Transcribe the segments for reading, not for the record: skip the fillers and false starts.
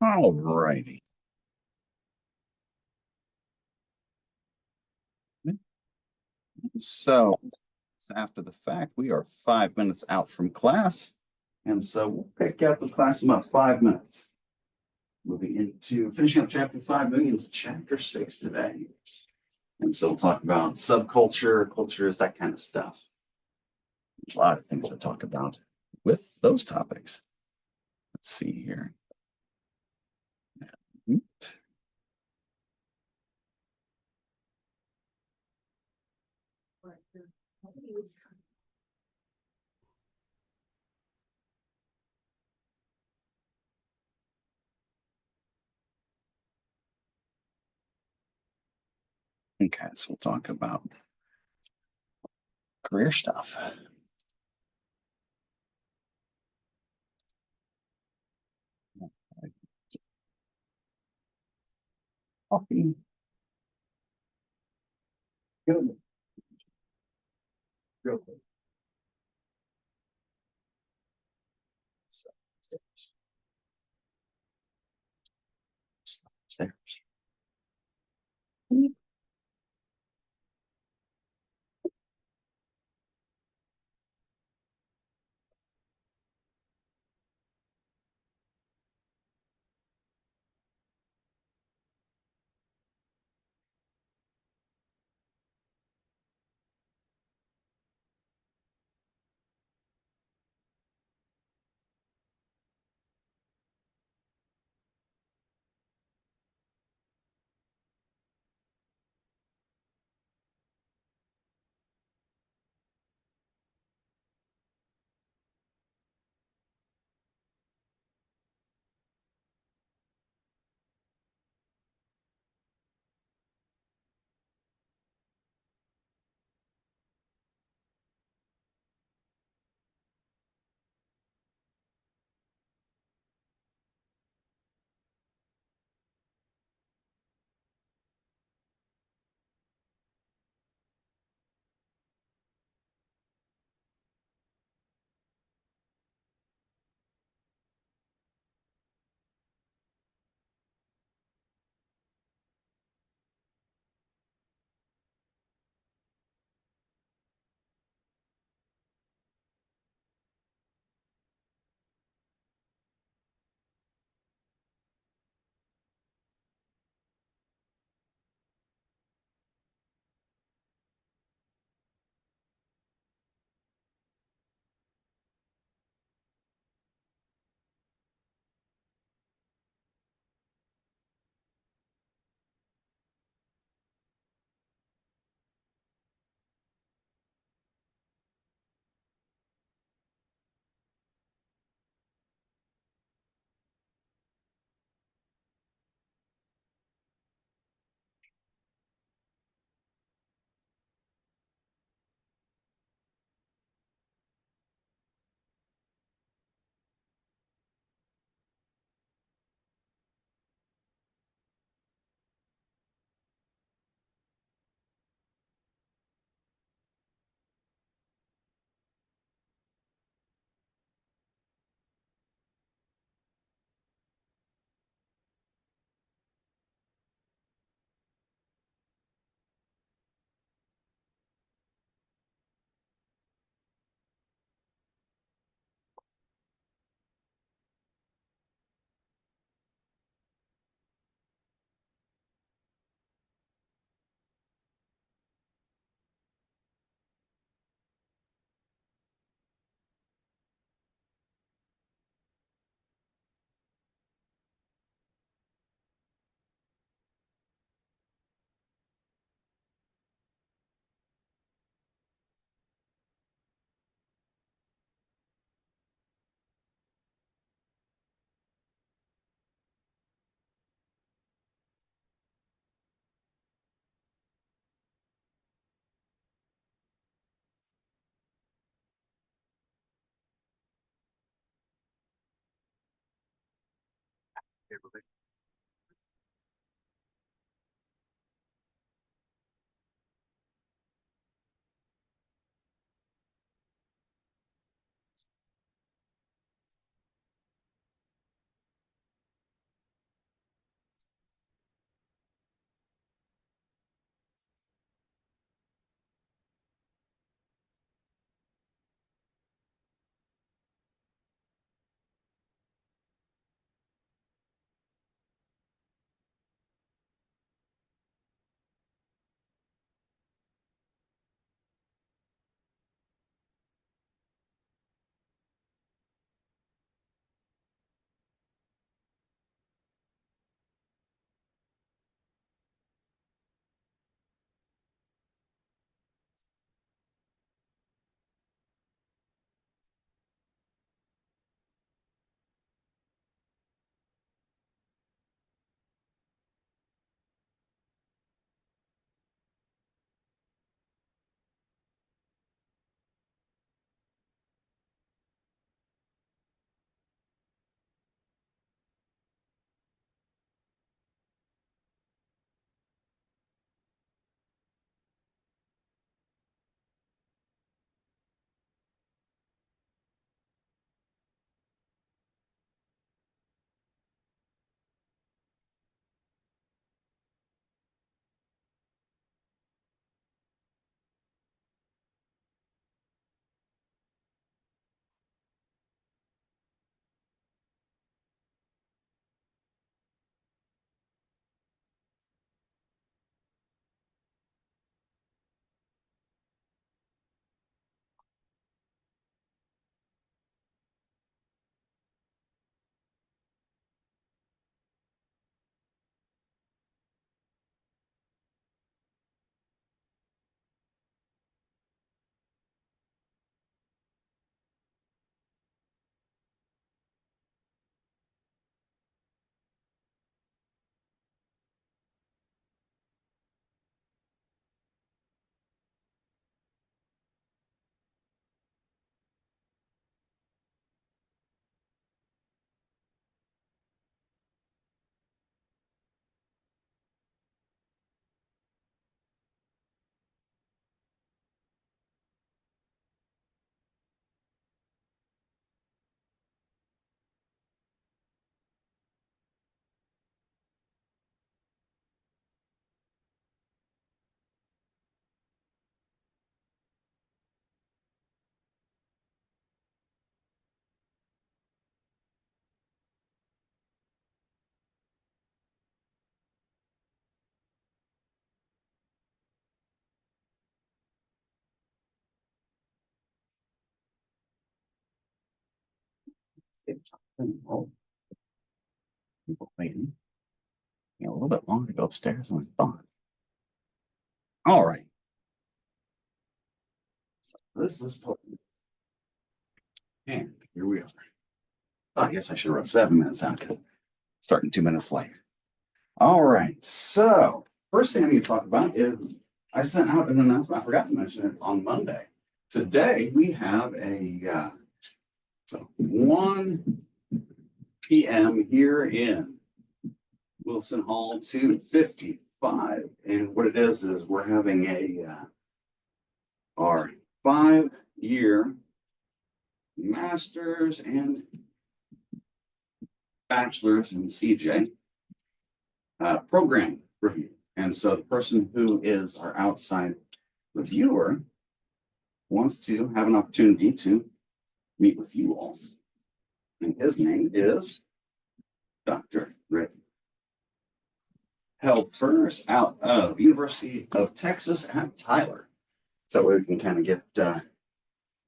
All righty. So, after the fact, we are 5 minutes out from class. And so we'll pick up the class in about 5 minutes. Moving into finishing up chapter five, moving into chapter six today. And so we'll talk about subculture, cultures, that kind of stuff. There's a lot of things to talk about with those topics. Let's see here. Okay, so we'll talk about career stuff. Coffee. Good. Real quick. So, stairs. People waiting. A little bit longer to go upstairs than I thought. All right. So this is and here we are. I guess I should run 7 minutes out because starting 2 minutes late. All right. So first thing I need to talk about is I sent out an announcement. I forgot to mention it on Monday. Today we have a 1 p.m. here in Wilson Hall 255. And what it is we're having our 5-year master's and bachelor's in CJ program review. And so the person who is our outside reviewer wants to have an opportunity to meet with you all. And his name is Dr. Rick Helfers out of University of Texas at Tyler. So we can kind of get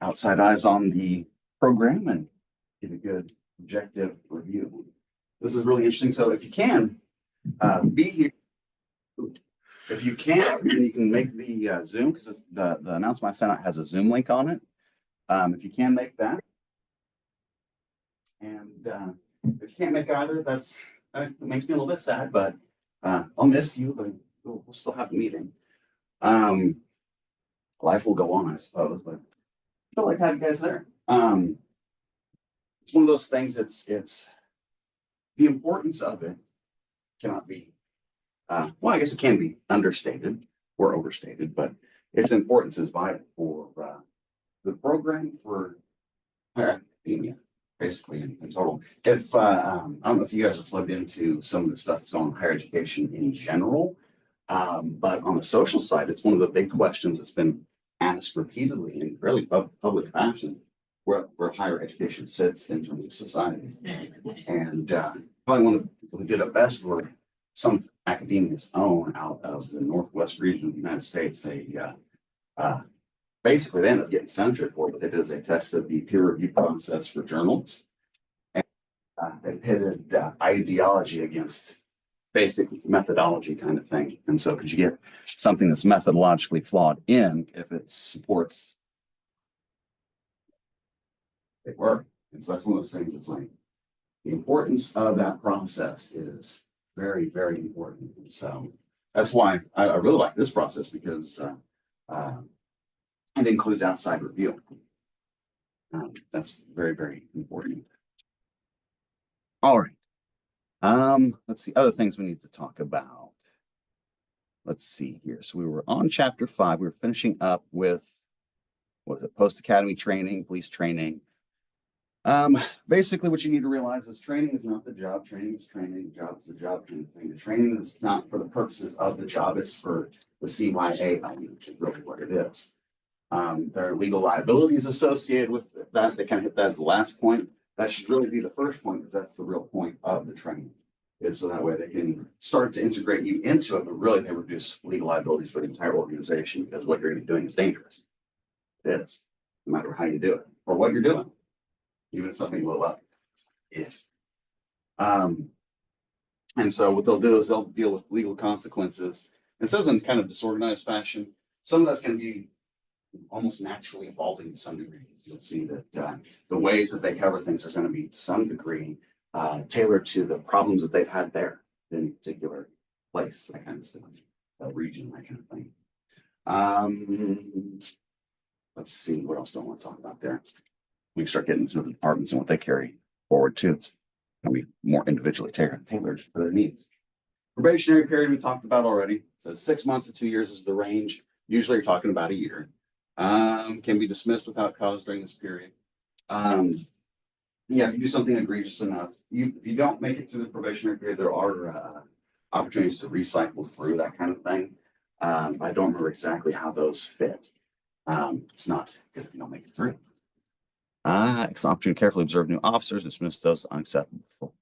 outside eyes on the program and get a good objective review. This is really interesting. So if you can be here, if you can, and you can make the Zoom, because the announcement I sent out has a Zoom link on it. If you can make that, and if you can't make either, it makes me a little bit sad, but I'll miss you, but we'll still have a meeting. Life will go on, I suppose, but I feel like having you guys there. It's one of those things. It's the importance of it cannot be. Well, I guess it can be understated or overstated, but its importance is vital for the program, for higher academia, basically in total. If I don't know if you guys have plugged into some of the stuff that's going on in higher education in general, but on the social side, it's one of the big questions that's been asked repeatedly in fairly public fashion, where higher education sits in terms of society. And probably one of the people who did it best were some academia's own out of the Northwest region of the United States. They basically they ended up getting censured for it, but they did as they tested the peer review process for journals. And they pitted ideology against basic methodology kind of thing. And so could you get something that's methodologically flawed in if it supports it work? And so that's one of those things that's like the importance of that process is very, very important. And so that's why I really like this process, because it includes outside review. That's very, very important. All right. Let's see other things we need to talk about. Let's see here. So we were on chapter 5. We were finishing up with post-academy training, police training. Basically what you need to realize is training is not the job. Training is training. The job is the job kind of thing. The training is not for the purposes of the job. It's for the CYA element, which is really what it is. There are legal liabilities associated with that. They kind of hit that as the last point. That should really be the first point, because that's the real point of the training. Is so that way they can start to integrate you into it, but really they reduce legal liabilities for the entire organization, because what you're going to be doing is dangerous. It is, no matter how you do it or what you're doing. Even if something low up. If. And so what they'll do is they'll deal with legal consequences. It says in kind of disorganized fashion. Some of that's going to be almost naturally evolving to some degree. You'll see that the ways that they cover things are going to be to some degree tailored to the problems that they've had there in a particular place, that kind of stuff, region, that kind of thing. Let's see, what else do I want to talk about there? We start getting into the departments and what they carry forward too. It's going to be more individually tailored to their needs. Probationary period we talked about already. So 6 months to 2 years is the range. Usually you're talking about a year. Can be dismissed without cause during this period. Yeah, if you do something egregious enough, if you don't make it through the probationary period, there are opportunities to recycle through, that kind of thing. I don't remember exactly how those fit. It's not good if you don't make it through. It's an opportunity to carefully observe new officers and dismiss those unacceptable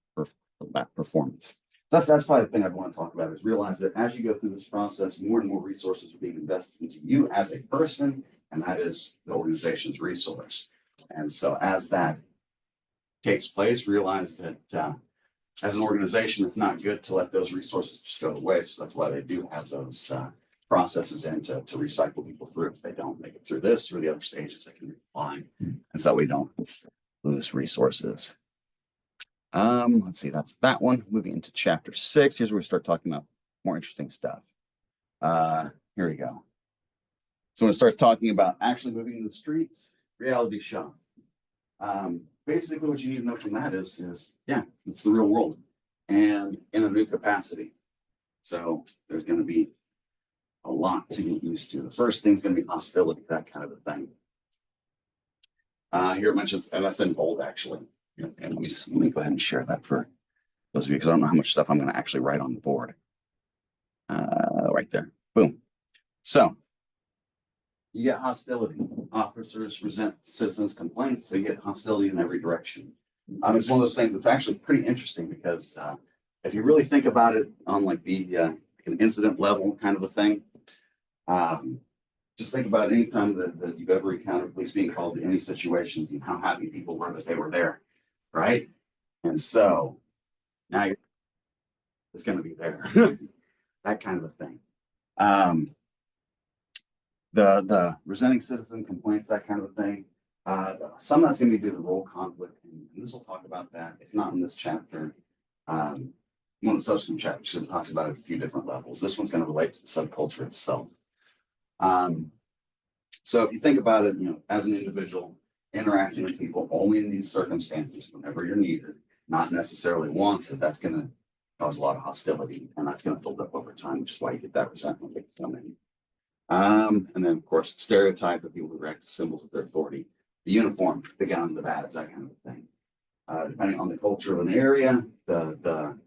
performance. That's probably the thing I want to talk about, is realize that as you go through this process, more and more resources are being invested into you as a person, and that is the organization's resource. And so as that takes place, realize that as an organization, it's not good to let those resources just go to waste. So that's why they do have those processes in to recycle people through. If they don't make it through this or the other stages, they can reapply. And so we don't lose resources. Let's see, that's that one. Moving into chapter 6. Here's where we start talking about more interesting stuff. Here we go. So when it starts talking about actually moving in the streets, reality shock. Basically what you need to know from that is yeah, it's the real world and in a new capacity. So there's going to be a lot to get used to. The first thing's going to be hostility, that kind of a thing. Here it mentions, and that's in bold actually. And let me go ahead and share that for those of you, because I don't know how much stuff I'm going to actually write on the board. Right there. Boom. So you get hostility. Officers resent citizens' complaints. So you get hostility in every direction. It's one of those things that's actually pretty interesting because if you really think about it on like the an incident level kind of a thing, just think about any time that you've ever encountered police being called in any situations and how happy people were that they were there, right? And so now it's going to be there, that kind of a thing. The resenting citizen complaints, that kind of a thing. Some of that's going to be due to role conflict, and this will talk about that, if not in this chapter. One of the subsequent chapters talks about it at a few different levels. This one's going to relate to the subculture itself. So if you think about it, as an individual interacting with people only in these circumstances, whenever you're needed, not necessarily wanted, that's going to cause a lot of hostility, and that's going to build up over time, which is why you get that resentment that can come in. And then, of course, stereotype of people who react to symbols of their authority, the uniform, the gun, the badge, that kind of thing. Depending on the culture of an area, the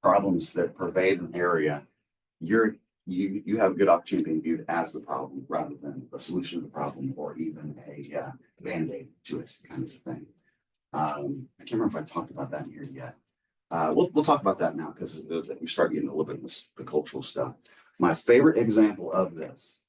problems that pervade an area, you have a good opportunity being viewed as the problem rather than a solution to the problem or even a band-aid to it, kind of thing. I can't remember if I talked about that in here yet. We'll talk about that now because we start getting a little bit into the cultural stuff. My favorite example of this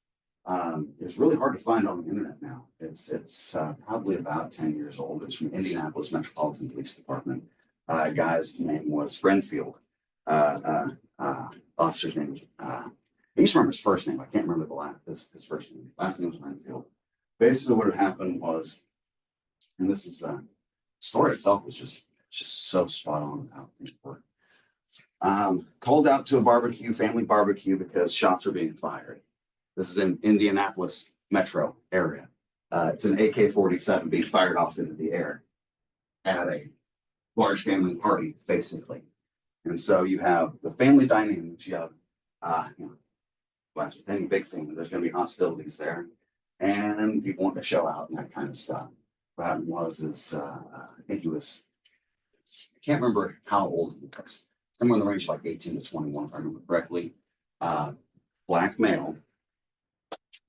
is really hard to find on the internet now. It's probably about 10 years old. It's from Indianapolis Metropolitan Police Department. Guy's name was Renfield. Officer's name was, I used to remember his first name. I can't remember his first name. Last name was Renfield. Basically what had happened was, and this is story itself was just so spot on with how things work. Called out to a family barbecue because shots are being fired. This is in Indianapolis metro area. It's an AK-47 being fired off into the air at a large family party, basically. And so you have the family dynamics. You have, with any big family, there's going to be hostilities there, and people want to show out and that kind of stuff. What happened was, I think he was, I can't remember how old he was. Somewhere in the range of like 18 to 21, if I remember correctly. Black male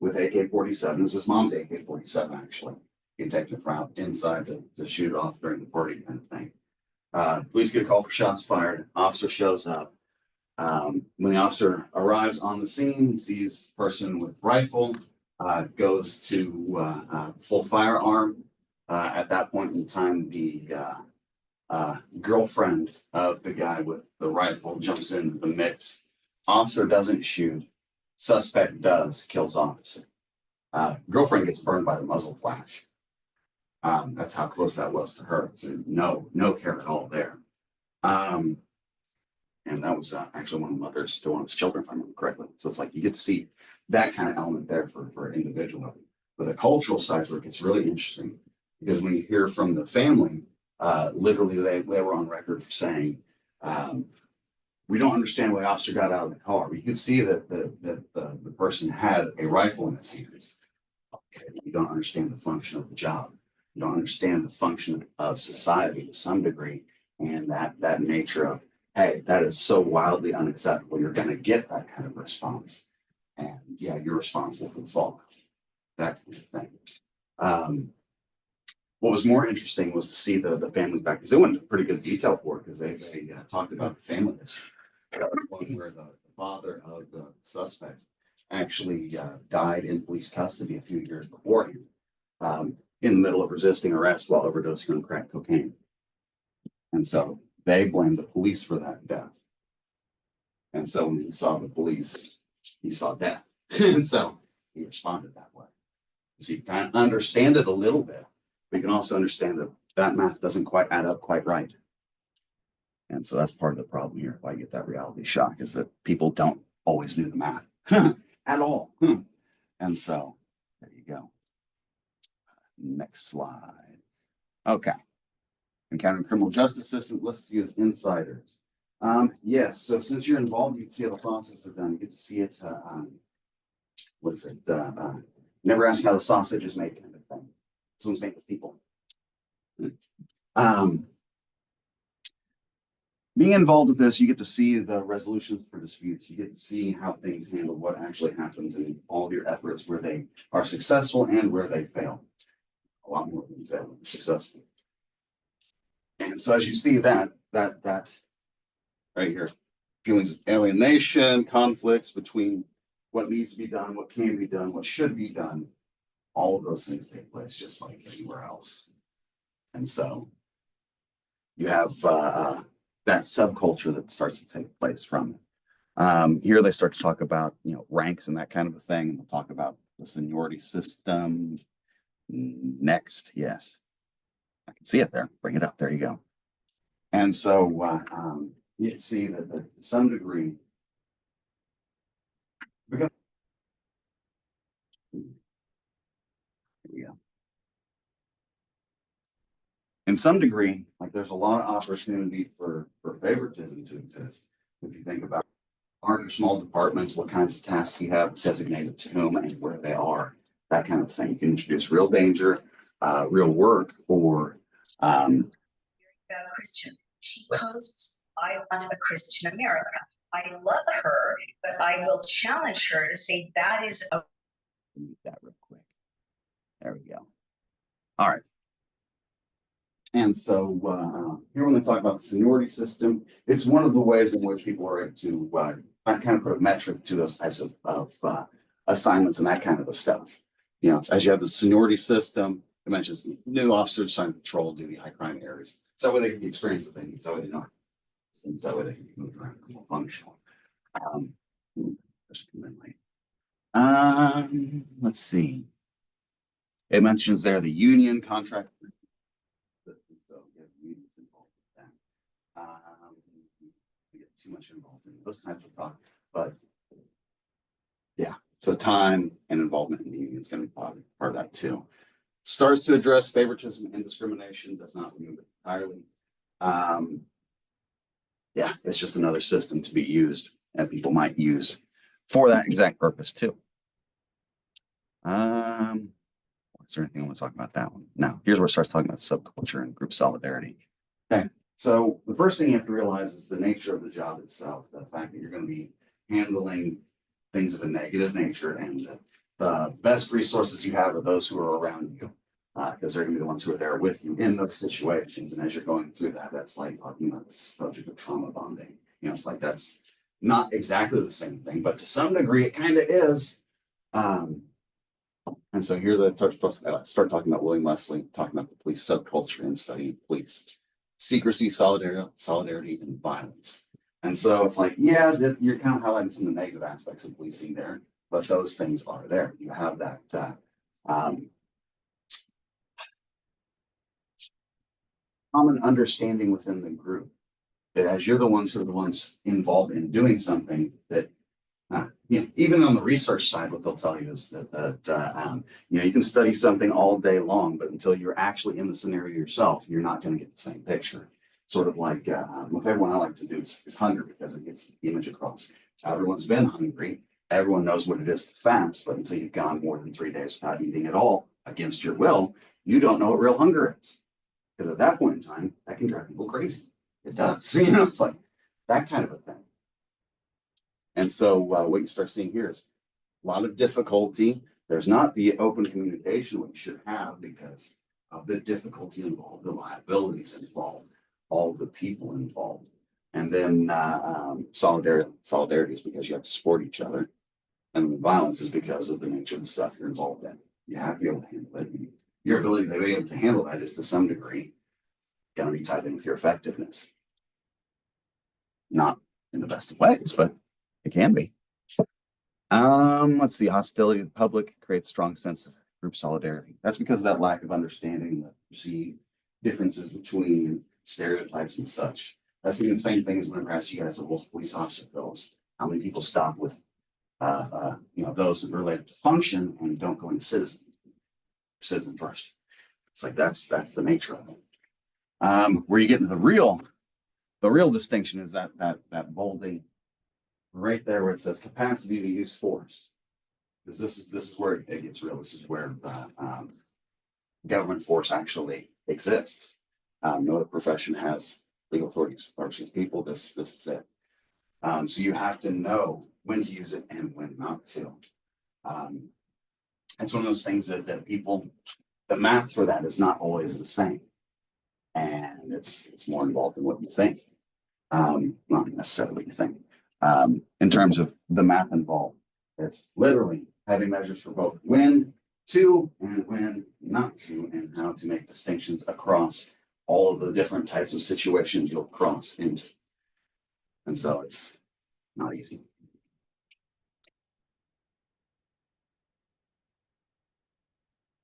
with AK-47. It was his mom's AK-47, actually. He'd taken it from inside to shoot off during the party kind of thing. Police get a call for shots fired. Officer shows up. When the officer arrives on the scene, he sees a person with rifle, goes to pull firearm. At that point in time, the girlfriend of the guy with the rifle jumps into the mix. Officer doesn't shoot. Suspect does, kills officer. Girlfriend gets burned by the muzzle flash. That's how close that was to her. So no care at all there. And that was actually one of the mothers to one of his children, if I remember correctly. So it's like you get to see that kind of element there for individual. But the cultural side where it gets really interesting because when you hear from the family, literally they were on record for saying, we don't understand why the officer got out of the car. You could see that the person had a rifle in his hands. Okay, you don't understand the function of the job. You don't understand the function of society to some degree, and that nature of, hey, that is so wildly unacceptable. You're going to get that kind of response, and yeah, you're responsible for the fallout. That kind of thing. What was more interesting was to see the families back because they went into pretty good detail for it because they talked about the family history. One where the father of the suspect actually died in police custody a few years beforehand. in the middle of resisting arrest while overdosing on crack cocaine. And so they blamed the police for that death. And so when he saw the police, he saw death. And so he responded that way. So you kind of understand it a little bit, but you can also understand that that math doesn't quite add up quite right. And so that's part of the problem here. Why you get that reality shock is that people don't always do the math at all. And so there you go. Next slide. Okay. Encountering criminal justice system listed you as insiders. Yes. So since you're involved, you can see how the process is done. You get to see it. What is it? Never ask how the sausage is made, kind of thing. Someone's made with people. Being involved with this, you get to see the resolutions for disputes. You get to see how things handle, what actually happens in all of your efforts, where they are successful and where they fail. A lot more than fail than successful. And so as you see that right here, feelings of alienation, conflicts between what needs to be done, what can be done, what should be done, all of those things take place just like anywhere else. And so you have that subculture that starts to take place from it. Here they start to talk about, ranks and that kind of a thing, and we'll talk about the seniority system next. Yes, I can see it there. Bring it up. There you go. And so you can see that to some degree, here we go. In some degree, like there's a lot of opportunity for favoritism to exist. If you think about large or small departments, what kinds of tasks you have designated to whom and where they are, that kind of thing. You can introduce real danger, real work, or Christian. She posts, I want a Christian America. I love her, but I will challenge her to say that is a. Mute that real quick. There we go. All right. And so here when they talk about the seniority system, it's one of the ways in which people are able to kind of put a metric to those types of assignments and that kind of stuff. As you have the seniority system, it mentions new officers assigned patrol duty, high crime areas. So that way they get the experience that they need. So that way they know. So that way they can move around and more functional. Let's see. It mentions there the union contract. Get too much involved in those kinds of talk, but yeah, so time and involvement in the union is going to be part of that too. Starts to address favoritism and discrimination, does not remove it entirely. Yeah, it's just another system to be used and people might use for that exact purpose too. Is there anything I want to talk about that one? No, here's where it starts talking about subculture and group solidarity. Okay. So the first thing you have to realize is the nature of the job itself, the fact that you're going to be handling things of a negative nature, and the best resources you have are those who are around you, because they're going to be the ones who are there with you in those situations. And as you're going through that, that's like talking about the subject of trauma bonding. It's like that's not exactly the same thing, but to some degree it kind of is. And so here's I start talking about William Leslie, talking about the police subculture and studying police. Secrecy, solidarity, and violence. And so it's like, yeah, you're kind of highlighting some of the negative aspects of policing there, but those things are there. You have that common understanding within the group that as you're the ones who are the ones involved in doing something that, even on the research side, what they'll tell you is that you can study something all day long, but until you're actually in the scenario yourself, you're not going to get the same picture. Sort of like with everyone I like to do is hunger, because it gets the image across. Everyone's been hungry. Everyone knows what it is to fast, but until you've gone more than 3 days without eating at all against your will, you don't know what real hunger is. Because at that point in time, that can drive people crazy. It does. It's like that kind of a thing. And so what you start seeing here is a lot of difficulty. There's not the open communication what you should have because of the difficulty involved, the liabilities involved, all the people involved. And then solidarity is because you have to support each other. And the violence is because of the nature of the stuff you're involved in. You have to be able to handle it. your ability to be able to handle that is to some degree going to be tied in with your effectiveness. Not in the best of ways, but it can be. Let's see. Hostility to the public creates a strong sense of group solidarity. That's because of that lack of understanding, the perceived differences between stereotypes and such. That's even the same thing as when I asked you guys the role of police officer fills. How many people stop with, those that are related to function and don't go into citizen first. It's like that's the nature of it. Where you get into the real distinction is that bolding right there where it says capacity to use force. Because this is where it gets real. This is where government force actually exists. No other profession has legal authorities versus people. This is it. So you have to know when to use it and when not to. It's one of those things that people, the math for that is not always the same. And it's more involved than what you think. Not necessarily what you think. In terms of the math involved, it's literally having measures for both when to and when not to, and how to make distinctions across all of the different types of situations you'll cross into. And so it's not easy.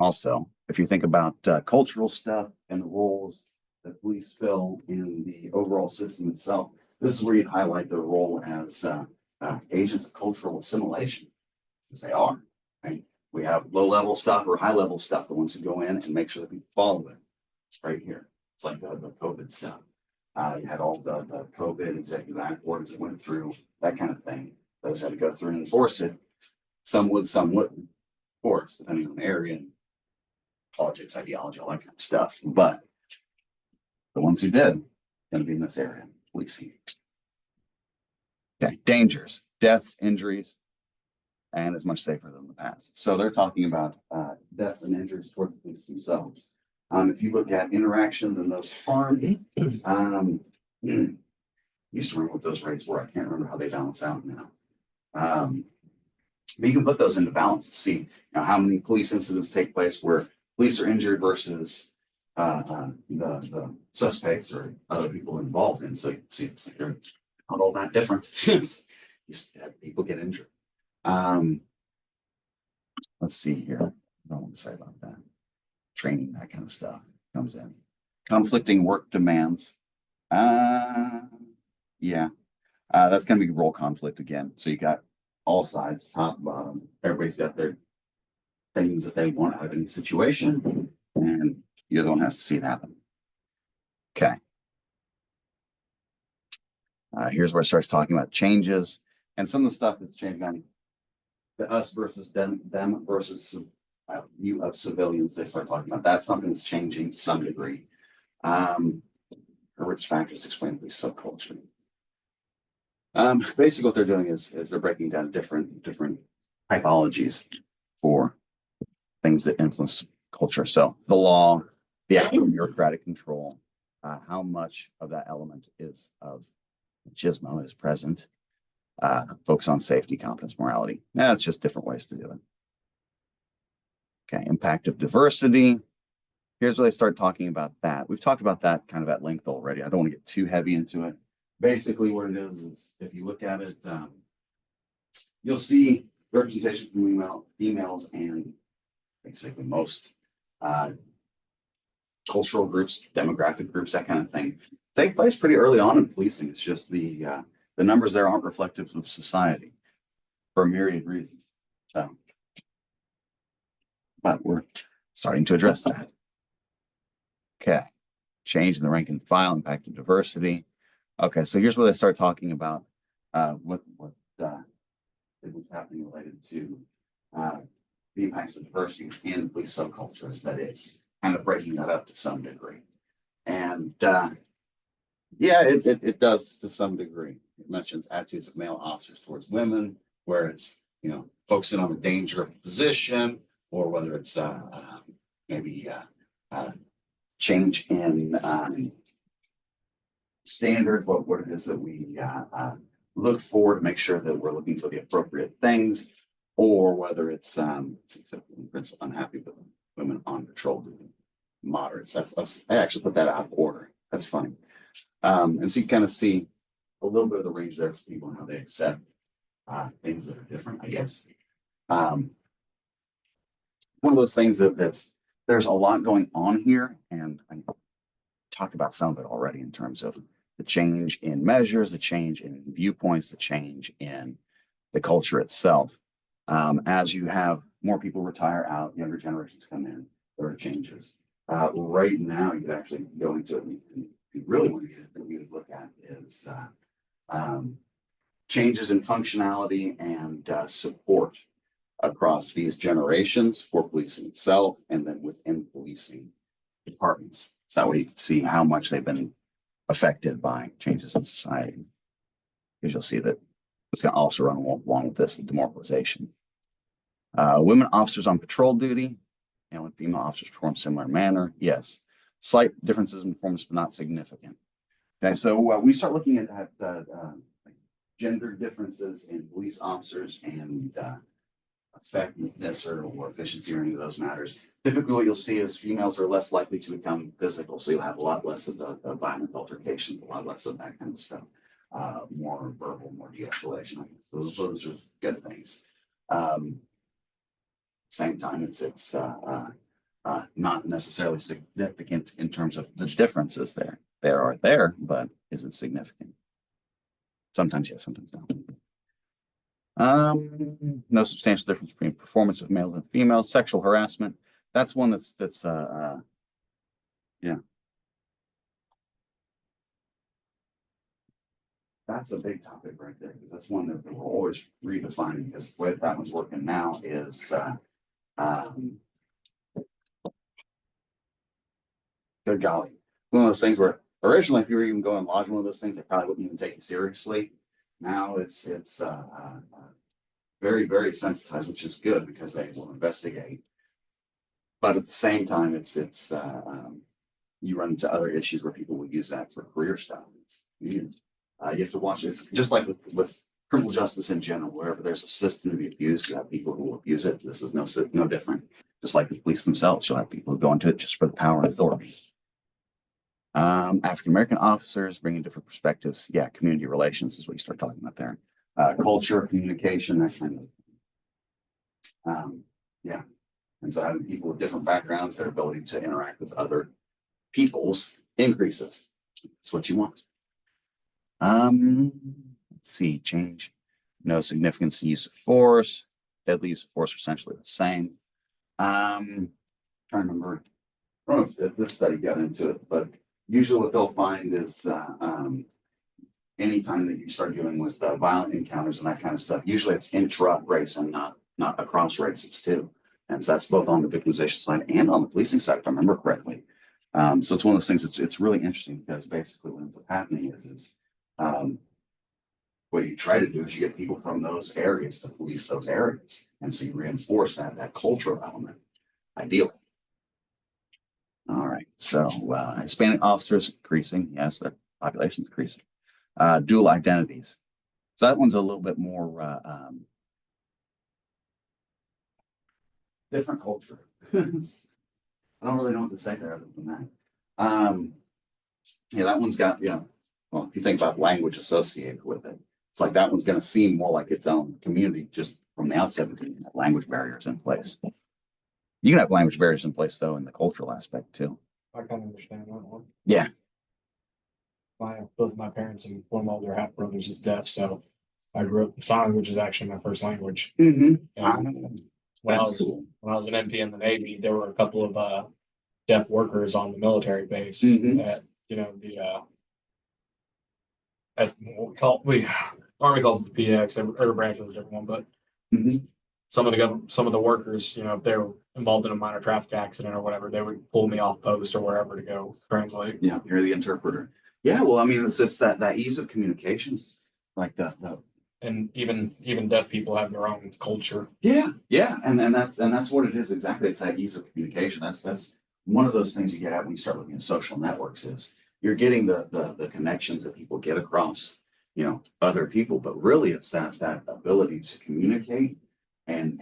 Also, if you think about cultural stuff and the roles that police fill in the overall system itself, this is where you'd highlight their role as agents of cultural assimilation, because they are, right? We have low-level stuff or high-level stuff, the ones who go in and make sure that people follow it. It's right here. It's like the COVID stuff. You had all the COVID executive act orders that went through, that kind of thing. Those had to go through and enforce it. Some would, some wouldn't, of course, depending on the area and politics, ideology, all that kind of stuff. But the ones who did, going to be in this area, policing. Okay, dangers, deaths, injuries, and it's much safer than the past. So they're talking about deaths and injuries toward the police themselves. If you look at interactions and those harmed, used to remember what those rates were. I can't remember how they balance out now. But you can put those into balance to see how many police incidents take place where police are injured versus the suspects or other people involved in. So you can see it's like they're not all that different. People get injured. Let's see here. I don't want to say about that. Training, that kind of stuff comes in. Conflicting work demands. That's going to be role conflict again. So you got all sides, top, bottom. Everybody's got their things that they want out of any situation, and the other one has to see it happen. Okay. Here's where it starts talking about changes and some of the stuff that's changing on the us versus them versus view of civilians. They start talking about that's something that's changing to some degree. Which factors explain the subculture. Basically, what they're doing is they're breaking down different typologies for things that influence culture. So the law, the actual bureaucratic control, how much of that element is of Gizmo is present. Focus on safety, competence, morality. It's just different ways to do it. Okay, impact of diversity. Here's where they start talking about that. We've talked about that kind of at length already. I don't want to get too heavy into it. Basically, what it is if you look at it, you'll see representation from females and basically most cultural groups, demographic groups, that kind of thing take place pretty early on in policing. It's just the numbers there aren't reflective of society for a myriad reasons. So, but we're starting to address that. Okay, change in the rank and file, impact of diversity. Okay, so here's where they start talking about what is happening related to the impacts of diversity in police subcultures. That is kind of breaking that up to some degree, and it does to some degree. It mentions attitudes of male officers towards women, where it's focusing on the danger of the position, or whether it's maybe change in standard, what it is that we look for to make sure that we're looking for the appropriate things, or whether it's principal unhappy with women on patrol duty, moderates. I actually put that out of order. That's funny. And so you kind of see a little bit of the range there for people and how they accept things that are different, I guess. One of those things there's a lot going on here, and I talked about some of it already in terms of the change in measures, the change in viewpoints, the change in the culture itself. As you have more people retire out, younger generations come in, there are changes. Right now, you could actually go into it, and if you really want to get it, what you would look at is changes in functionality and support across these generations for policing itself, and then within policing departments. So that way you can see how much they've been affected by changes in society. Because you'll see that it's going to also run along with this, demoralization. Women officers on patrol duty, and when female officers perform similar manner, yes. Slight differences in performance, but not significant. Okay, so we start looking at gender differences in police officers and effectiveness or efficiency or any of those matters. Typically, what you'll see is females are less likely to become physical, so you'll have a lot less of the violent altercations, a lot less of that kind of stuff. More verbal, more de-escalation. I guess. Those are good things. Same time, it's not necessarily significant in terms of the differences there. They are there, but is it significant? Sometimes yes, sometimes no. No substantial difference between performance of males and females. Sexual harassment. That's one that's yeah. That's a big topic right there, because that's one that we're always redefining, because the way that one's working now is good golly. One of those things where originally, if you were even going to lodge one of those things, they probably wouldn't even take it seriously. Now it's very, very sensitized, which is good because they will investigate. But at the same time, you run into other issues where people will use that for career stuff. You have to watch this, just like with criminal justice in general. Wherever there's a system to be abused, you have people who will abuse it. This is no different. Just like the police themselves, you'll have people who go into it just for the power and authority. African American officers bringing different perspectives. Yeah, community relations is what you start talking about there. Culture, communication, that kind of. Yeah, and so having people with different backgrounds, their ability to interact with other peoples increases. That's what you want. Let's see, change. No significance in use of force. Deadly use of force are essentially the same. Trying to remember. I don't know if this study got into it, but usually what they'll find is anytime that you start dealing with violent encounters and that kind of stuff, usually it's intra-race and not across races too. And so that's both on the victimization side and on the policing side, if I remember correctly. So it's one of those things. It's really interesting, because basically what ends up happening is what you try to do is you get people from those areas to police those areas, and so you reinforce that cultural element, ideally. All right, so Hispanic officers increasing. Yes, the population is increasing. Dual identities. So that one's a little bit more different culture. I don't really know what to say there other than that. Yeah, that one's got, well, if you think about language associated with it, it's like that one's going to seem more like its own community just from the outset, because you have language barriers in place. You can have language barriers in place, though, in the cultural aspect, too. I kind of understand that one. Yeah. Both my parents and one of my older half brothers is deaf, so I grew up. Sign language is actually my first language. Mm-hmm. When I was an MP in the Navy, there were a couple of deaf workers on the military base at at what we Army calls it the PX. Every branch has a different one, but some of the workers, if they were involved in a minor traffic accident or whatever, they would pull me off post or wherever to go translate. Yeah, you're the interpreter. Yeah, well, I mean, it's that ease of communications, like the and even deaf people have their own culture. Yeah, and that's what it is exactly. It's that ease of communication. That's one of those things you get at when you start looking at social networks. Is you're getting the connections that people get across, other people, but really it's that ability to communicate and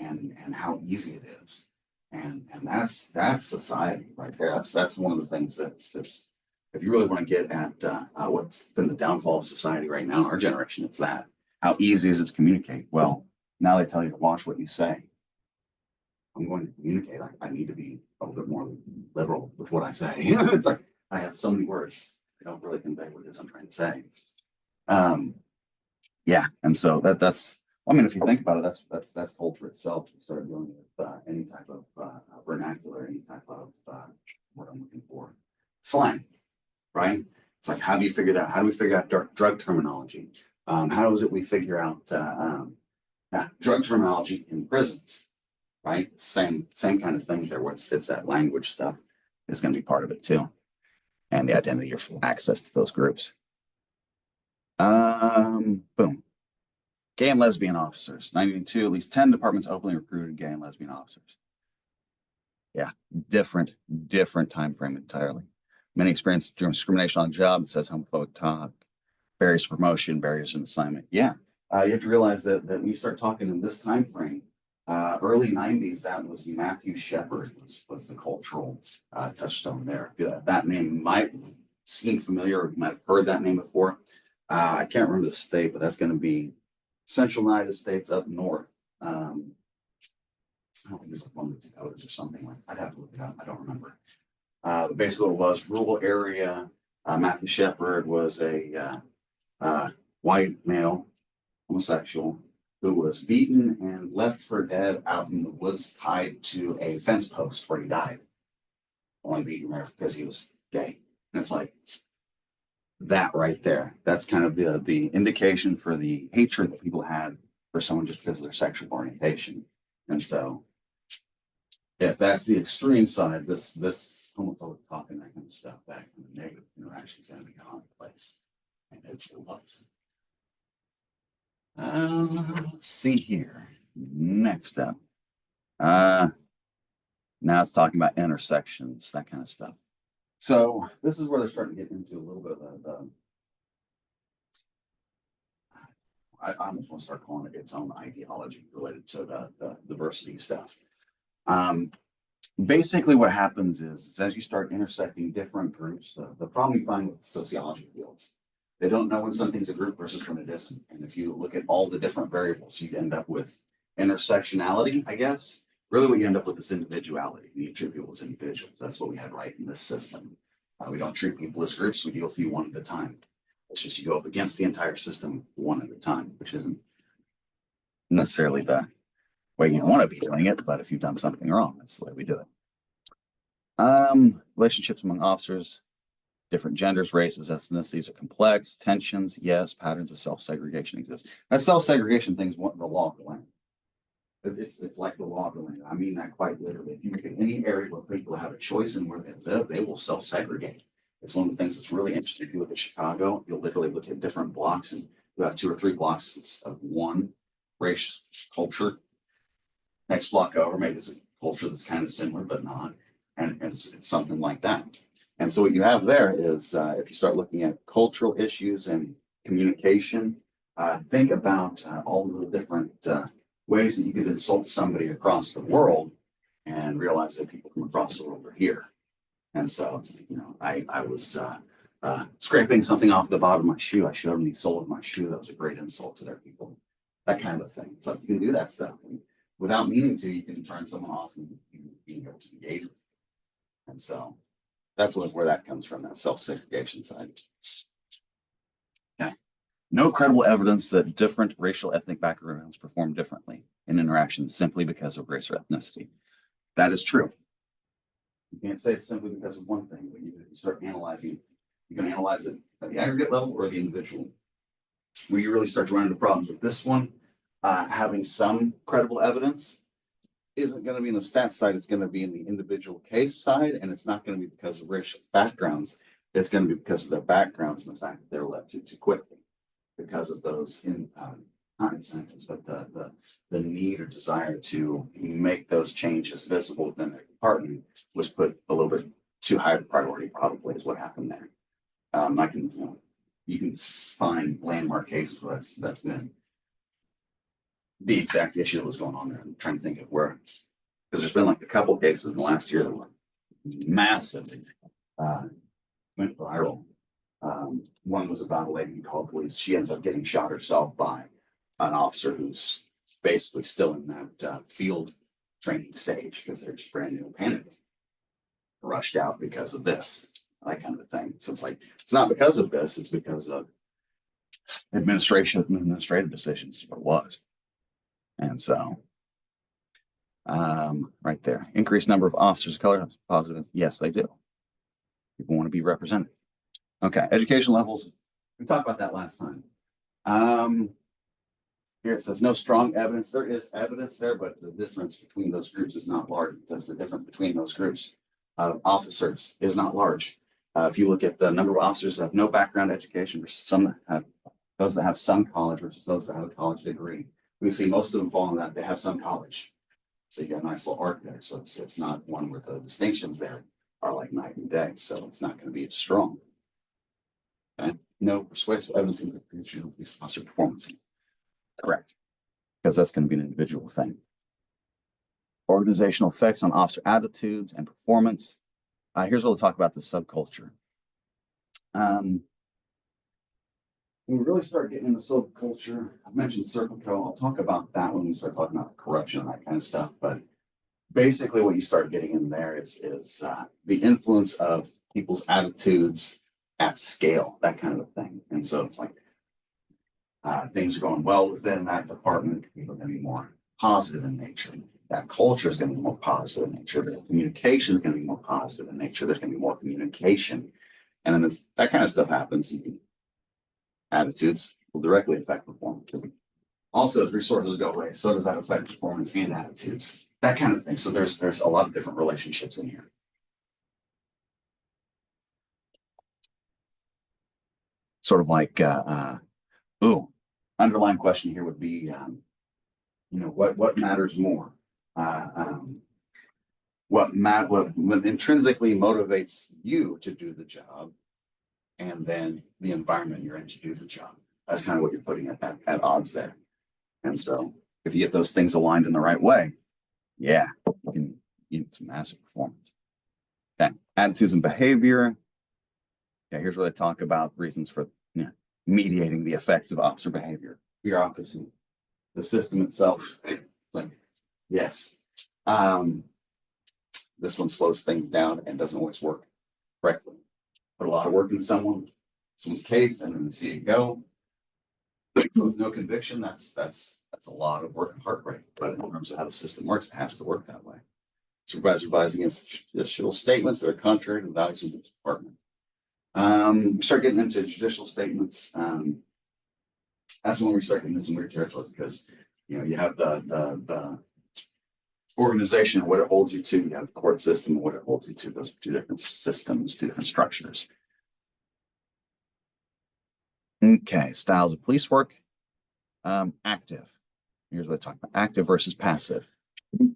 how easy it is. And that's society right there. That's one of the things that's if you really want to get at what's been the downfall of society right now in our generation, it's that. How easy is it to communicate? Well, now they tell you to watch what you say. I'm going to communicate. I need to be a little bit more liberal with what I say. It's like I have so many words. I don't really convey what it is I'm trying to say. Yeah, and so that's. I mean, if you think about it, that's culture itself. You start dealing with any type of vernacular, any type of what I'm looking for, slang, right? It's like, how do you figure that? How do we figure out drug terminology? How is it we figure out drug terminology in prisons, right? Same kind of thing there. Where it's that language stuff is going to be part of it too, and the identity or access to those groups. Boom. Gay and lesbian officers. 1992, at least 10 departments openly recruited gay and lesbian officers. Yeah, different time frame entirely. Many experienced discrimination on the job. It says homophobic talk, barriers to promotion, barriers in assignment. Yeah, you have to realize that when you start talking in this time frame, early 90s, that was Matthew Shepard was the cultural touchstone there. That name might seem familiar, or you might have heard that name before. I can't remember the state, but that's going to be Central United States up north. I don't think it's one of the Dakotas or something like that. I'd have to look it up. I don't remember. But basically, it was rural area. Matthew Shepard was a white male homosexual who was beaten and left for dead out in the woods, tied to a fence post where he died. Only beaten there because he was gay. And it's like that right there. That's kind of the indication for the hatred that people had for someone just because of their sexual orientation. And so, if that's the extreme side, this homophobic talk and that kind of stuff, that kind of negative interaction is going to be commonplace. And it was. Let's see here. Next up. Now it's talking about intersections, that kind of stuff. So this is where they're starting to get into a little bit of the I almost want to start calling it its own ideology related to the diversity stuff. Basically what happens is as you start intersecting different groups, the problem you find with sociology fields, they don't know when something's a group versus when it isn't. And if you look at all the different variables, you end up with intersectionality, I guess. Really what you end up with is individuality. You treat people as individuals. That's what we had right in this system. We don't treat people as groups. We deal with you one at a time. It's just you go up against the entire system one at a time, which isn't necessarily the way you want to be doing it. But if you've done something wrong, that's the way we do it. Relationships among officers, different genders, races, ethnicities are complex. Tensions, yes. Patterns of self-segregation exist. That self-segregation thing is what the law of the land. It's like the law of the land. I mean that quite literally. If you look at any area where people have a choice in where they live, they will self-segregate. It's one of the things that's really interesting. If you look at Chicago, you'll literally look at different blocks, and you have 2 or 3 blocks of one race culture. Next block over, maybe it's a culture that's kind of similar but not, and it's something like that. And so what you have there is, if you start looking at cultural issues and communication, think about all of the different ways that you could insult somebody across the world and realize that people from across the world are here. And so it's like, I was scraping something off the bottom of my shoe. I showed them the sole of my shoe. That was a great insult to their people. That kind of thing. It's like you can do that stuff. And without meaning to, you can turn someone off and being able to engage with them. And so that's where that comes from, that self-segregation side. Okay. No credible evidence that different racial ethnic backgrounds perform differently in interactions simply because of race or ethnicity. That is true. You can't say it's simply because of one thing, but you can start analyzing. You can analyze it at the aggregate level or the individual. Where you really start to run into problems with this one, having some credible evidence isn't going to be in the stats side. It's going to be in the individual case side, and it's not going to be because of racial backgrounds. It's going to be because of their backgrounds and the fact that they're left too quickly because of those not incentives, but the need or desire to make those changes visible within their department was put a little bit too high of a priority, probably is what happened there. You can find landmark cases where that's been the exact issue that was going on there. I'm trying to think of where Because there's been like a couple cases in the last year that were massive, went viral. One was about a lady who called police. She ends up getting shot herself by an officer who's basically still in that field training stage because they're just brand new, panicked, rushed out because of this, that kind of thing. So it's like, it's not because of this, it's because of administrative decisions, what it was. And so, right there, increased number of officers of color, positive. Yes, they do. People want to be represented. Okay, education levels. We talked about that last time. Here it says no strong evidence. There is evidence there, but the difference between those groups is not large because the difference between those groups of officers is not large. If you look at the number of officers that have no background education versus some that have, those that have some college versus those that have a college degree, we see most of them fall in that they have some college. So you got a nice little arc there. So it's not one where the distinctions there are like night and day. So it's not going to be as strong. And no persuasive evidence in the police officer performance. Correct. Because that's going to be an individual thing. Organizational effects on officer attitudes and performance. Here's what we'll talk about the subculture. When we really start getting into subculture, I mentioned Circle Co. I'll talk about that when we start talking about corruption and that kind of stuff. But basically what you start getting in there is the influence of people's attitudes at scale, that kind of thing. And so it's like things are going well within that department. People are going to be more positive in nature. That culture is going to be more positive in nature. The communication is going to be more positive in nature. There's going to be more communication. And then as that kind of stuff happens, attitudes will directly affect performance. Also, if resources go away, so does that affect performance and attitudes, that kind of thing. So there's a lot of different relationships in here. Sort of like, underlying question here would be, what matters more? What intrinsically motivates you to do the job, and then the environment you're in to do the job. That's kind of what you're putting at odds there. And so if you get those things aligned in the right way, yeah, you can get some massive performance. Okay, attitudes and behavior. Yeah, here's where they talk about reasons for mediating the effects of officer behavior. Bureaucracy, the system itself. Like, yes. This one slows things down and doesn't always work correctly. Put a lot of work into someone's case, and then you see it go. With no conviction, that's a lot of work and heartbreak. But in terms of how the system works, it has to work that way. Supervisor advise against judicial statements that are contrary to the values of the department. Start getting into judicial statements. That's when we start getting into some weird territory because you have the organization and what it holds you to. You have the court system and what it holds you to. Those are two different systems, two different structures. Okay, styles of police work. Active. Here's what I talk about: active versus passive.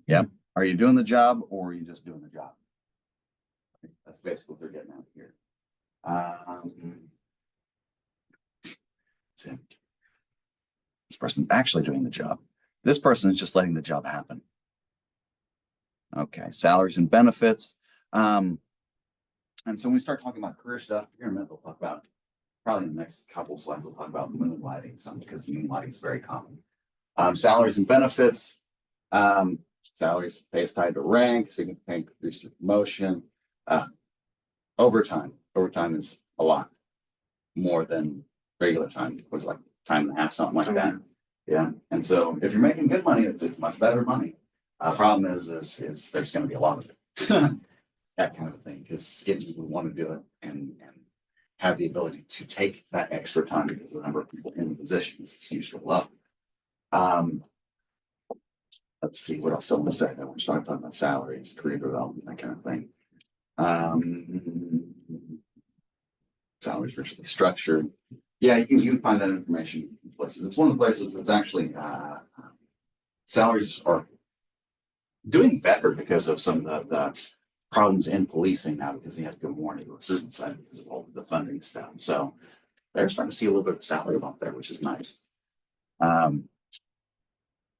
Yep. Are you doing the job or are you just doing the job? That's basically what they're getting at here. That's it. This person's actually doing the job. This person is just letting the job happen. Okay, salaries and benefits. And so when we start talking about career stuff, here in a minute, we'll talk about, probably in the next couple slides, we'll talk about moonlighting, some because moonlighting is very common. Salaries and benefits. Salaries, pay is tied to rank, significant increase to promotion. Overtime. Overtime is a lot more than regular time. It was like time and a half, something like that. Yeah. And so if you're making good money, it's much better money. Problem is there's going to be a lot of it. That kind of thing, because we want to do it and have the ability to take that extra time because the number of people in the positions is usually low. Let's see what else do I want to say. Then we're starting talking about salaries, career development, that kind of thing. Salaries virtually structured. Yeah, you can find that information in places. It's one of the places that's actually salaries are doing better because of some of the problems in policing now, because you have to go more into the recruitment side because of all the funding stuff. So they're starting to see a little bit of salary bump there, which is nice.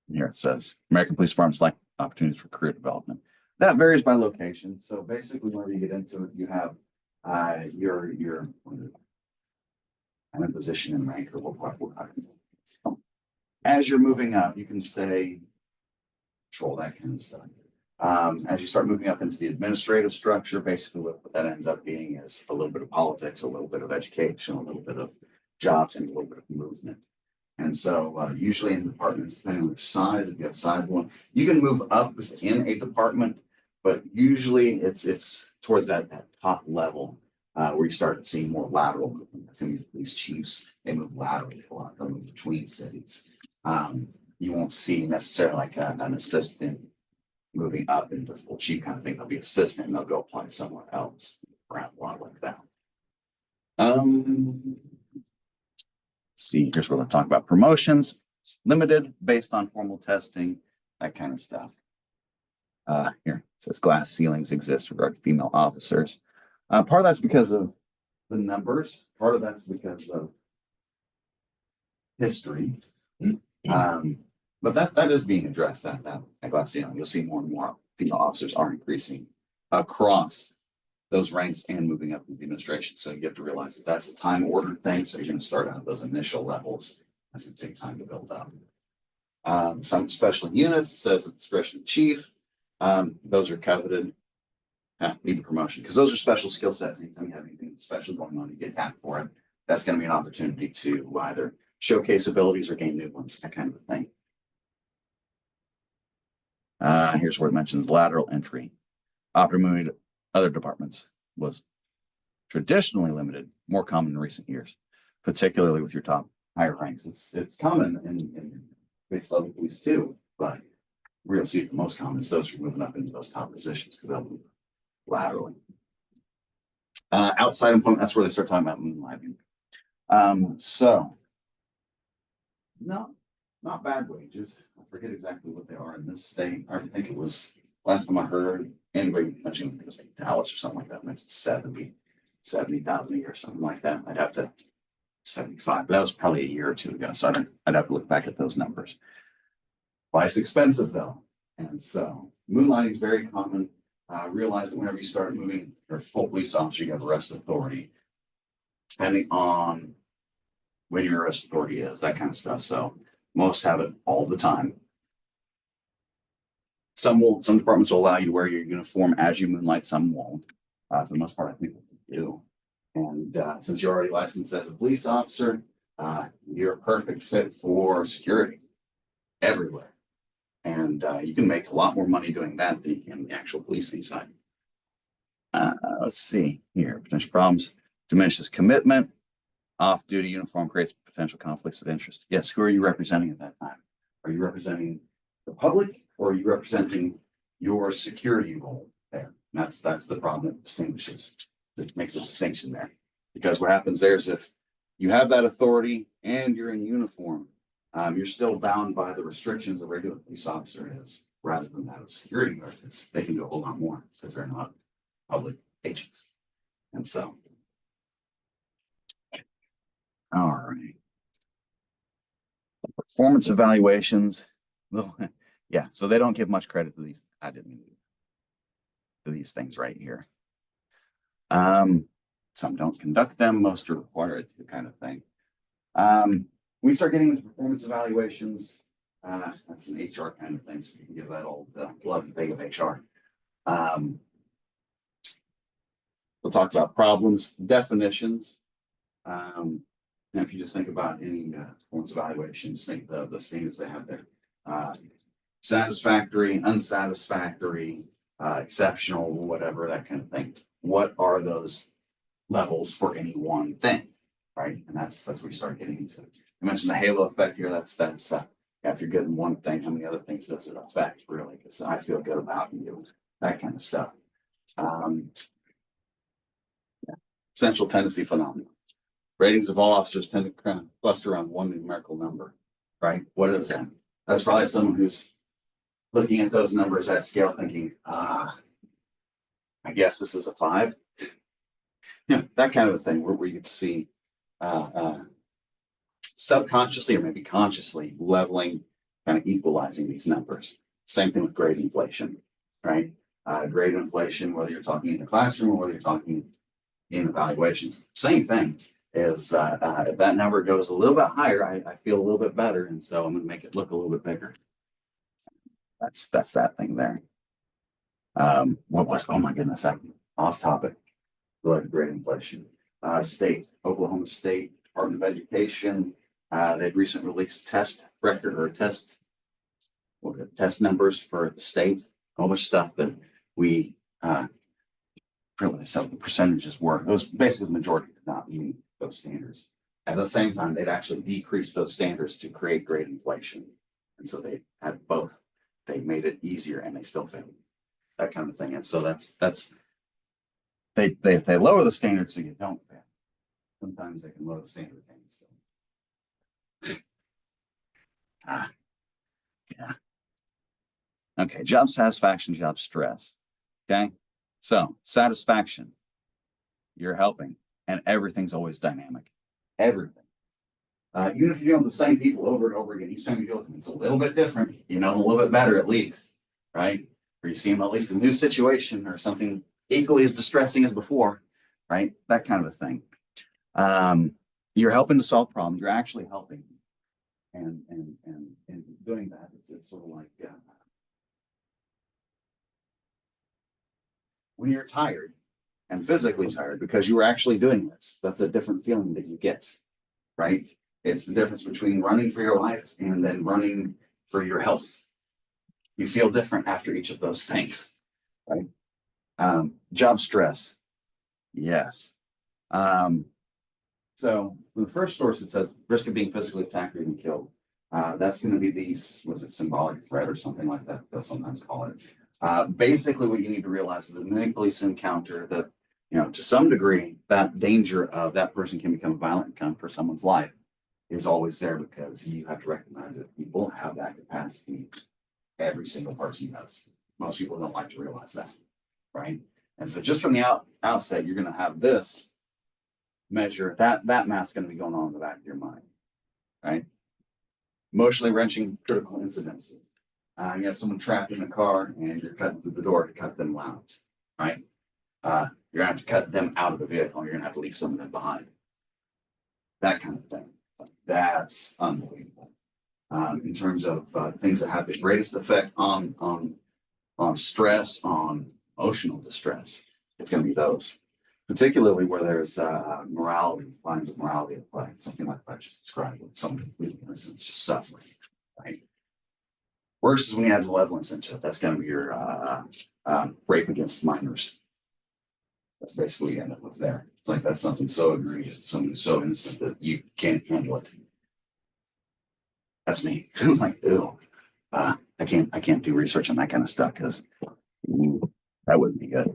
Here it says American police departments like opportunities for career development. That varies by location. So basically, whenever you get into it, you have your kind of position and rank or what. As you're moving up, you can stay, control that kind of stuff. As you start moving up into the administrative structure, basically what that ends up being is a little bit of politics, a little bit of education, a little bit of jobs, and a little bit of movement. And so usually in departments, depending on their size, if you have a sizable one, you can move up within a department, but usually it's towards that top level where you start seeing more lateral movement. Some of these chiefs, they move laterally a lot, they move between cities. You won't see necessarily like an assistant moving up into full chief kind of thing. They'll be assistant and they'll go apply somewhere else around a lot like that. See, here's where they'll talk about promotions. It's limited based on formal testing, that kind of stuff. Here it says glass ceilings exist regarding female officers. Part of that's because of the numbers. Part of that's because of history. But that is being addressed. That glass ceiling, you'll see more and more female officers are increasing across those ranks and moving up in the administration. So you have to realize that that's a time ordered thing. So you're going to start out at those initial levels. It's going to take time to build up. Some special units, it says at the discretion of the chief. Those are coveted. Need a promotion because those are special skill sets. Anytime you have anything special going on, you get tapped for it. That's going to be an opportunity to either showcase abilities or gain new ones, that kind of a thing. Here's where it mentions lateral entry. Opportunity to other departments was traditionally limited, more common in recent years, particularly with your top higher ranks. It's common in base level police too, but we're going to see it the most common is those who are moving up into those top positions because they'll move laterally. Outside employment, that's where they start talking about moonlighting. So not bad wages. I forget exactly what they are in this state. I think it was last time I heard anybody mentioned it was like Dallas or something like that. Mentioned 70,000 a year, something like that. I'd have to 75, but that was probably a year or two ago. So I'd have to look back at those numbers. Life's expensive though. And so moonlighting is very common. Realize that whenever you start moving or full police officer, you have arrest authority, depending on when your arrest authority is, that kind of stuff. So most have it all the time. Some departments will allow you to wear your uniform as you moonlight, some won't. For the most part, I think they do. And since you're already licensed as a police officer, you're a perfect fit for security everywhere. And you can make a lot more money doing that than you can the actual policing side. Let's see here. Potential problems. Diminishes commitment. Off-duty uniform creates potential conflicts of interest. Yes, who are you representing at that time? Are you representing the public or are you representing your security role there? And that's the problem that distinguishes, that makes a distinction there. Because what happens there is if you have that authority and you're in uniform, you're still bound by the restrictions a regular police officer is, rather than that of security guard, because they can do a whole lot more because they're not public agents. And so, all right. Performance evaluations. Yeah, so they don't give much credit to these. I didn't mean to these things right here. Some don't conduct them, most are required to, kind of thing. When we start getting into performance evaluations, that's an HR kind of thing, so you can give that all the love and thing of HR. We'll talk about problems, definitions. And if you just think about any performance evaluation, just think of the standards they have there. Satisfactory, unsatisfactory, exceptional, whatever, that kind of thing. What are those levels for any one thing, right? And that's where you start getting into it. I mentioned the halo effect here. That's if you're good in one thing, how many other things does it affect, really? Because I feel good about you, that kind of stuff. Central tendency phenomenon. Ratings of all officers tend to cluster around one numerical number, right? What is that? That's probably someone who's looking at those numbers at scale thinking, I guess this is a 5. Yeah, that kind of a thing where you get to see subconsciously or maybe consciously leveling, kind of equalizing these numbers. Same thing with grade inflation, right? Grade inflation, whether you're talking in the classroom or whether you're talking in evaluations, same thing is if that number goes a little bit higher, I feel a little bit better. And so I'm going to make it look a little bit bigger. That's that thing there. What was, oh my goodness, off topic. Grade inflation. Oklahoma State Department of Education, they'd recently released test record or test numbers for the state, all the stuff that we what the percentages were. It was basically the majority did not meet those standards. At the same time, they'd actually decreased those standards to create grade inflation. And so they had both. They made it easier and they still failed. That kind of thing. And so they lower the standards so you don't fail. Sometimes they can lower the standard things. So. Yeah. Okay, job satisfaction, job stress. Okay, so satisfaction, you're helping, and everything's always dynamic. Everything. Even if you're dealing with the same people over and over again, each time you deal with them, it's a little bit different, you know, a little bit better at least, right? Or you see them at least in a new situation or something equally as distressing as before, right? That kind of a thing. You're helping to solve problems. You're actually helping, and doing that, it's sort of like when you're tired and physically tired because you were actually doing this. That's a different feeling that you get, right? It's the difference between running for your life and then running for your health. You feel different after each of those things, right? Job stress. Yes. So the first source, it says risk of being physically attacked or even killed. That's going to be was it symbolic threat or something like that? They'll sometimes call it. Basically, what you need to realize is that in any police encounter, that, you know, to some degree, that danger of that person can become a violent encounter for someone's life is always there, because you have to recognize that people have that capacity. Every single person does. Most people don't like to realize that, right? And so just from the outset, you're going to have this measure, that math's going to be going on in the back of your mind, right? Emotionally wrenching critical incidences. You have someone trapped in a car and you're cutting through the door to cut them out, right? You're gonna have to cut them out of the vehicle. You're gonna have to leave some of them behind. That kind of thing. That's unbelievable. In terms of things that have the greatest effect on stress, on emotional distress, it's going to be those, particularly where there's morality, lines of morality at play, something like that I just described, with someone completely innocent, just suffering, right? Worse is when you add malevolence into it. That's going to be your rape against minors. That's basically what you end up with there. It's like that's something so egregious, something so innocent that you can't handle it. That's me. It's like, ew. I can't do research on that kind of stuff because that wouldn't be good.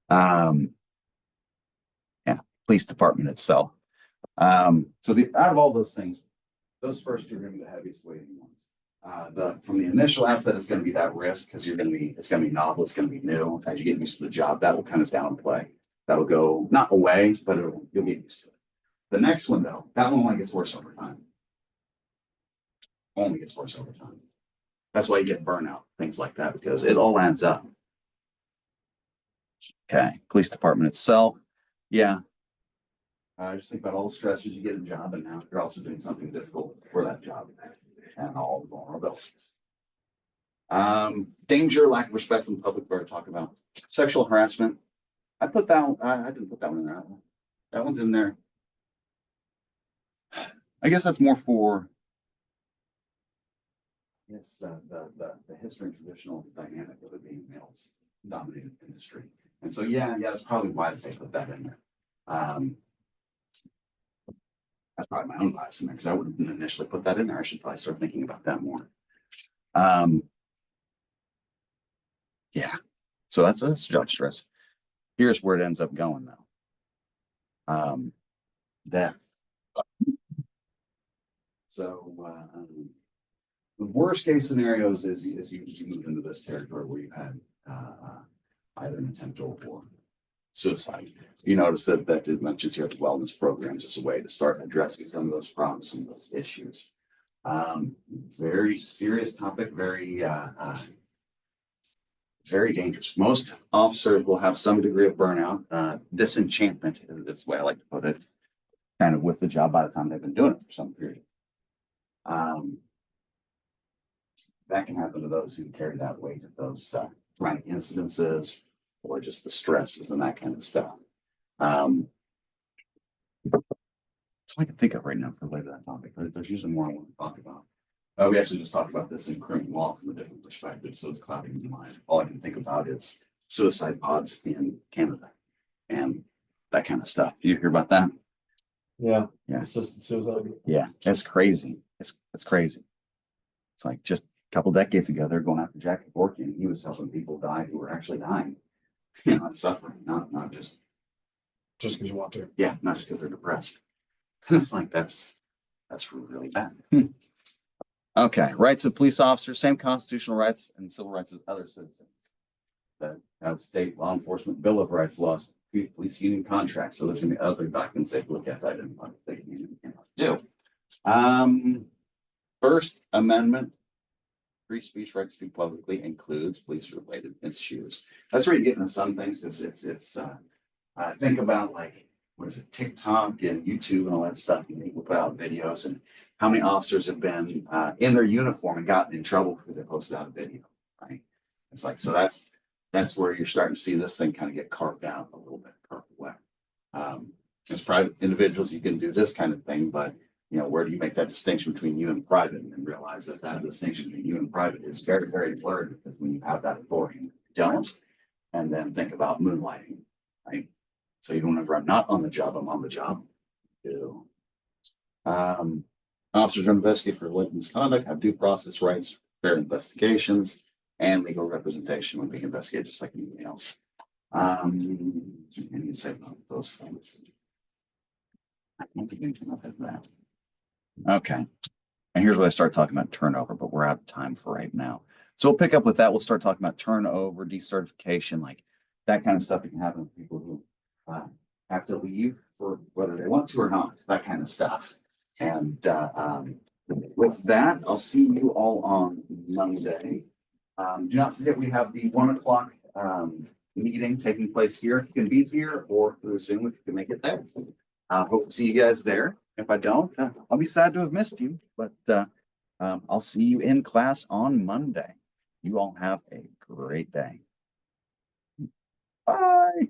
Yeah, police department itself. So out of all those things, those first two are going to be the heaviest weighting ones. From the initial outset, it's going to be that risk because it's going to be novel, it's going to be new. As you get used to the job, that will kind of downplay. That'll go not away, but you'll get used to it. The next one, though, that one only gets worse over time. Only gets worse over time. That's why you get burnout, things like that, because it all adds up. Okay, police department itself. Yeah. Just think about all the stressors you get in a job, and now you're also doing something difficult for that job and all the vulnerabilities. Danger, lack of respect from the public, we're talk about. Sexual harassment. I put that I didn't put that one in there. That one's in there. I guess that's more for the history and traditional dynamic of it being males dominated industry. And so yeah, that's probably why they put that in there. That's probably my own bias in there because I wouldn't initially put that in there. I should probably start thinking about that more. Yeah, so that's job stress. Here's where it ends up going though. Death. So the worst case scenarios is you move into this territory where you've had either an attempt or suicide. You notice that it mentions here the wellness programs as a way to start addressing some of those problems, some of those issues. Very serious topic, very dangerous. Most officers will have some degree of burnout, disenchantment is the way I like to put it, kind of with the job by the time they've been doing it for some period. That can happen to those who carry that weight of those traumatic incidences or just the stresses and that kind of stuff. It's all I can think of right now for later that topic, but there's usually more I want to talk about. We actually just talked about this in criminal law from a different perspective, so it's clouding my mind. All I can think about is suicide pods in Canada and that kind of stuff. Do you hear about that? Yeah. Yeah. Assisted suicide. Yeah, it's crazy. It's crazy. It's like just a couple decades ago, they're going after Jack Kevorkian, and he was helping people die who were actually dying, and suffering, not just Just because you want to. yeah, not just because they're depressed. It's like that's really bad. Okay, rights of police officers, same constitutional rights and civil rights as other citizens. That have state law enforcement bill of rights laws, police union contracts. So there's gonna be other documents they look at. I didn't want to think you do. First Amendment, free speech, right to speak publicly includes police related issues. That's where you get into some things because it's think about like, what is it, TikTok and YouTube and all that stuff. And people put out videos and how many officers have been in their uniform and gotten in trouble because they posted out a video, right? It's like, so that's where you're starting to see this thing kind of get carved out a little bit, carved away. As private individuals, you can do this kind of thing, but you know, where do you make that distinction between you and private and realize that that distinction between you and private is very, very blurred because when you have that authority, you don't. And then think about moonlighting, right? So even whenever I'm not on the job, I'm on the job. Ew. Officers are investigated for alleged misconduct, have due process rights, fair investigations, and legal representation when being investigated, just like anything else. And you say about those things. I don't think we can look at that. Okay. And here's where I start talking about turnover, but we're out of time for right now. So we'll pick up with that. We'll start talking about turnover, decertification, like that kind of stuff that can happen with people who have to leave for whether they want to or not, that kind of stuff. And with that, I'll see you all on Monday. Do not forget we have the 1 o'clock meeting taking place here. If you can be here or through Zoom, if you can make it there. Hope to see you guys there. If I don't, I'll be sad to have missed you, but I'll see you in class on Monday. You all have a great day. Bye.